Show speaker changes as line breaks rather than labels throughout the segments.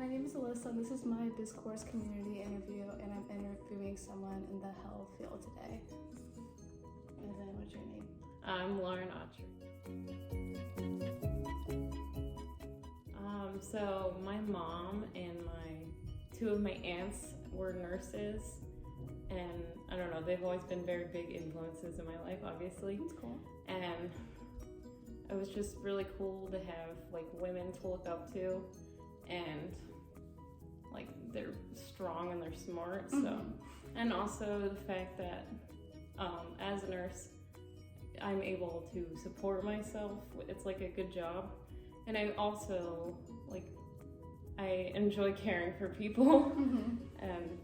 my name is Alyssa, and this is my Discourse community interview, and I'm interviewing someone in the health field today. And then, what's your name?
I'm Lauren Autry. So my mom and two of my aunts were nurses, and I don't know, they've always been very big influences in my life, obviously.
That's cool.
And it was just really cool to have like women to look up to, and like they're strong and they're smart. So, and also the fact that as a nurse, I'm able to support myself. It's like a good job. And I also I enjoy caring for people. And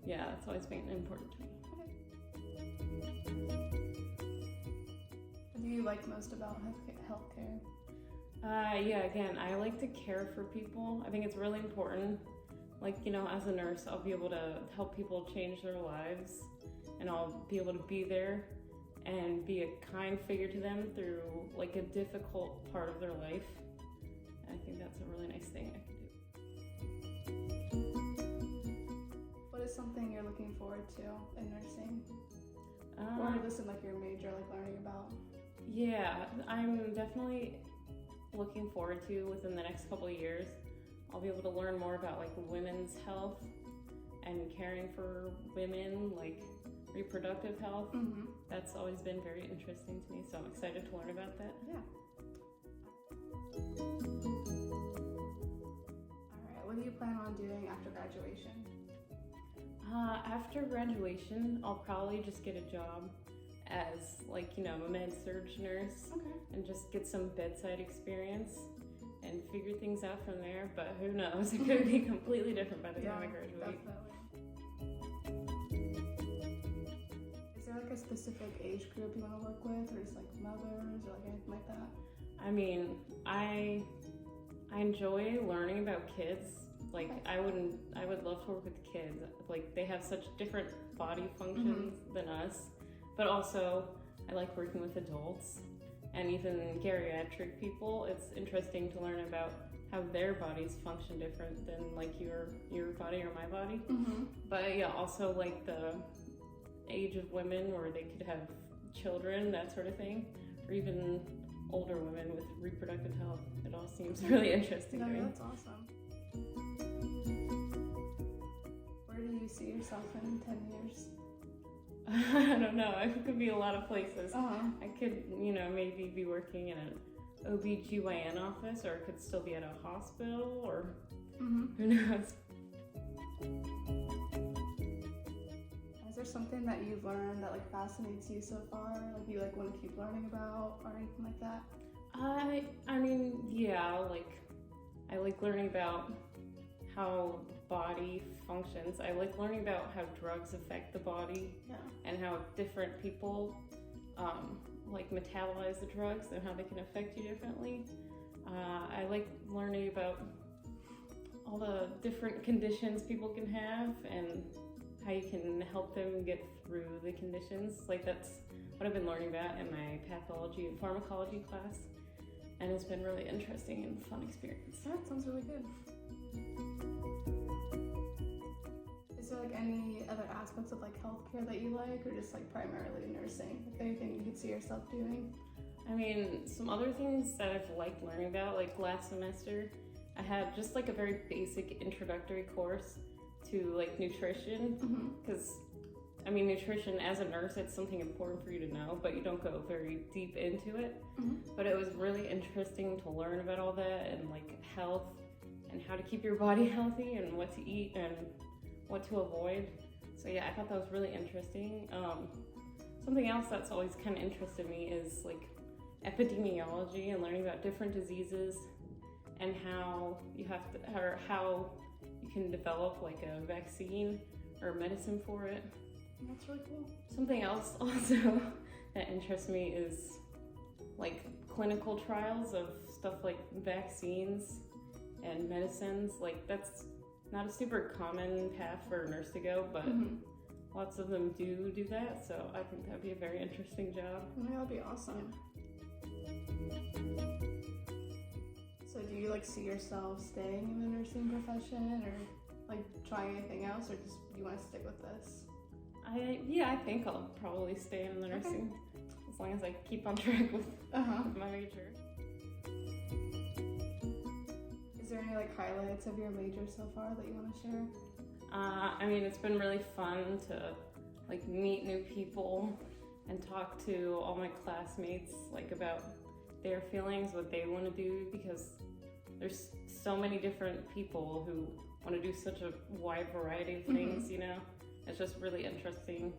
yeah, that's always been important to me.
What do you like most about healthcare?
Yeah, again, I like to care for people. I think it's really important. As a nurse, I'll be able to help people change their lives, and I'll be able to be there and be a kind figure to them through a difficult part of their life. And I think that's a really nice thing I can do.
What is something you're looking forward to in nursing? Or this in your major, learning about?
Yeah, I'm definitely looking forward to within the next couple of years. I'll be able to learn more about women's health and caring for women, reproductive health. That's always been very interesting to me, so I'm excited to learn about that.
Yeah. Alright, what do you plan on doing after graduation?
After graduation, I'll probably just get a job as a med-surg nurse.
Okay.
And just get some bedside experience and figure things out from there, but who knows, it could be completely different by the time I graduate.
Definitely. Is there a specific age group you want to work with, or just mothers or anything like that?
I mean, I enjoy learning about kids. I would love to work with kids. They have such different body functions than us, but also I like working with adults and even geriatric people. It's interesting to learn about how their bodies function different than your body or my body. But yeah, also the age of women where they could have children, that sort of thing, or even older women with reproductive health. It all seems really interesting to me.
That's awesome. Where do you see yourself in 10 years?
I don't know. It could be a lot of places.
Uh-huh.
I could, maybe be working in an OB/GYN office, or it could still be at a hospital, or who knows.
Is there something that you've learned that fascinates you so far? You want to keep learning about, or anything like that?
I mean, yeah, I like learning about how the body functions. I like learning about how drugs affect the body, and how different people metabolize the drugs and how they can affect you differently. I like learning about all the different conditions people can have and how you can help them get through the conditions. That's what I've been learning about in my pathology and pharmacology class, and it's been really interesting and fun experience.
That sounds really good. Is there any other aspects of healthcare that you like, or just primarily nursing? Anything you could see yourself doing?
I mean, some other things that I've liked learning about, last semester, I had just a very basic introductory course to nutrition, because nutrition as a nurse, it's something important for you to know, but you don't go very deep into it. But it was really interesting to learn about all that, and health, and how to keep your body healthy, and what to eat and what to avoid. So yeah, I thought that was really interesting. Something else that's always kind of interested me is epidemiology, and learning about different diseases and how you can develop a vaccine or medicine for it.
That's really cool.
Something else also that interests me is clinical trials of stuff like vaccines and medicines. That's not a super common path for a nurse to go, but lots of them do that, so I think that'd be a very interesting job.
Yeah, that'd be awesome. So do you like see yourself staying in the nursing profession or like trying anything else, or just you want to stick with this?
I think I'll probably stay in the nursing as long as I keep on track with my major.
Is there any like highlights of your major so far that you want to share?
I mean, it's been really fun to like meet new people and talk to all my classmates like about their feelings, what they want to do, because there's so many different people who want to do such a wide variety of things, you know? It's just really interesting.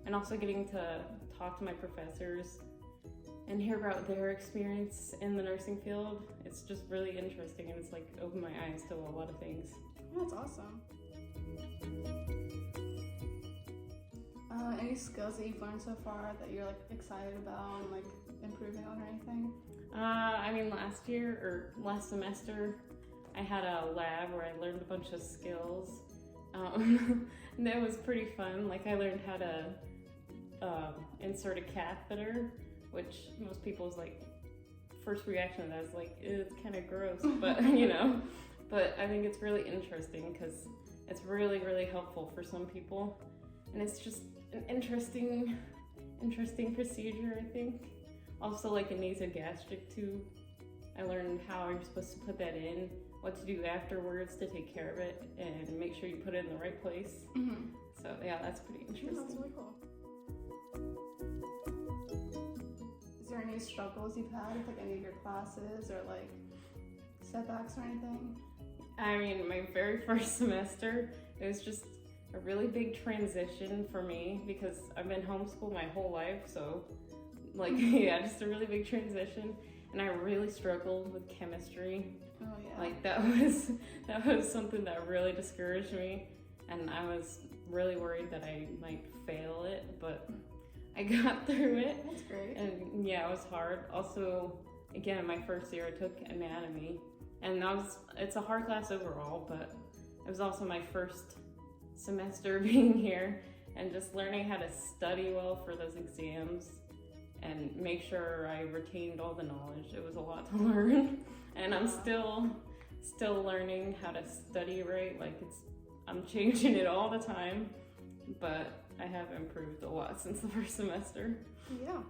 And also getting to talk to my professors and hear about their experience in the nursing field. It's just really interesting, and it's like opened my eyes to a lot of things.
That's awesome. Any skills that you've learned so far that you're like excited about and like improving on or anything?
I mean, last semester, I had a lab where I learned a bunch of skills. And that was pretty fun. Like, I learned how to insert a catheter, which most people's like first reaction to that is like, it's kind of gross, but you know, but I think it's really interesting because it's really, really helpful for some people, and it's just an interesting procedure, I think. Also, like a nasogastric tube, I learned how you're supposed to put that in, what to do afterwards to take care of it, and make sure you put it in the right place. So yeah, that's pretty interesting.
That's really cool. Is there any struggles you've had with like any of your classes or like setbacks or anything?
I mean, my very first semester, it was just a really big transition for me because I've been homeschooled my whole life, so like yeah, just a really big transition, and I really struggled with chemistry.
Oh yeah.
Like that was something that really discouraged me, and I was really worried that I might fail it, but I got through it.
That's great.
And yeah, it was hard. Also, again, my first year I took anatomy, and it's a hard class overall, but it was also my first semester being here and just learning how to study well for those exams and make sure I retained all the knowledge. It was a lot to learn, and I'm still learning how to study right. Like I'm changing it all the time, but I have improved a lot since the first semester.
Yeah.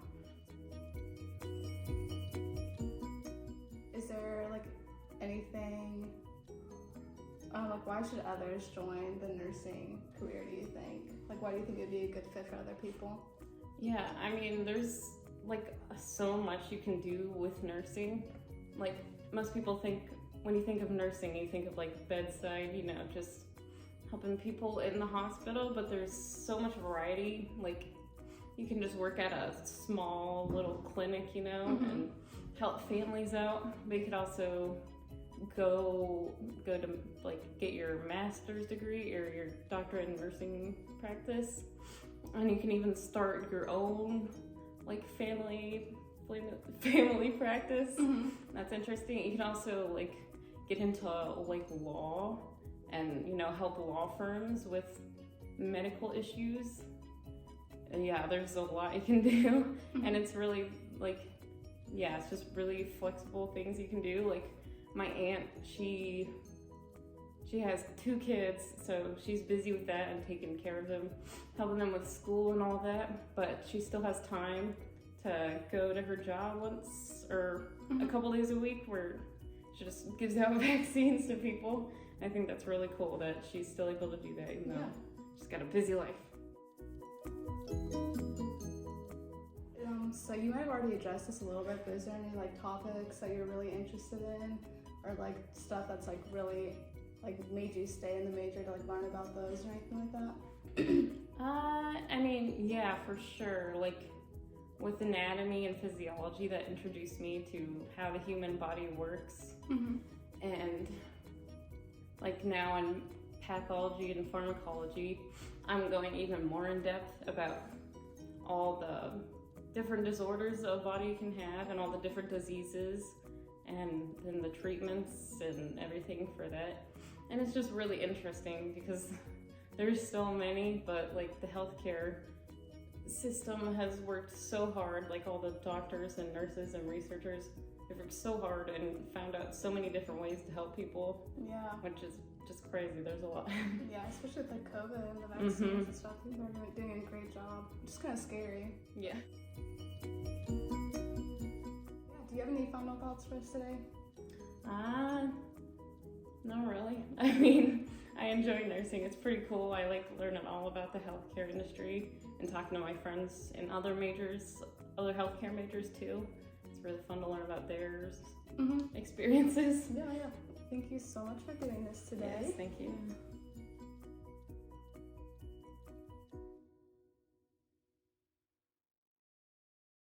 Is there like anything, like why should others join the nursing career, do you think? Like why do you think it'd be a good fit for other people?
Yeah, I mean, there's like so much you can do with nursing. Like most people think, when you think of nursing, you think of like bedside, you know, just helping people in the hospital, but there's so much variety. Like you can just work at a small little clinic, you know, and help families out. But you could also go to like get your master's degree or your doctorate in nursing practice, and you can even start your own like family practice. That's interesting. You can also like get into like law and, you know, help law firms with medical issues. And yeah, there's a lot you can do, and it's really like, yeah, it's just really flexible things you can do. Like my aunt, she has 2 kids, so she's busy with that and taking care of them, helping them with school and all that, but she still has time to go to her job once or a couple days a week where she just gives out vaccines to people. I think that's really cool that she's still able to do that, even though she's got a busy life.
So you might have already addressed this a little bit, but is there any like topics that you're really interested in, or like stuff that's like really like made you stay in the major to like learn about those or anything like that?
I mean, yeah, for sure. Like with anatomy and physiology, that introduced me to how the human body works. And like now in pathology and pharmacology, I'm going even more in depth about all the different disorders a body can have and all the different diseases and then the treatments and everything for that. And it's just really interesting because there's so many, but like the healthcare system has worked so hard, like all the doctors and nurses and researchers, they've worked so hard and found out so many different ways to help people.
Yeah.
Which is just crazy. There's a lot.
Yeah, especially with like COVID and the vaccines and stuff. People are doing a great job. Just kind of scary.
Yeah.
Do you have any final thoughts for us today?
Not really. I mean, I enjoy nursing. It's pretty cool. I like learning all about the healthcare industry and talking to my friends in other majors, other healthcare majors too. It's really fun to learn about their experiences.
Yeah. Thank you so much for doing this today.
Yes, thank you.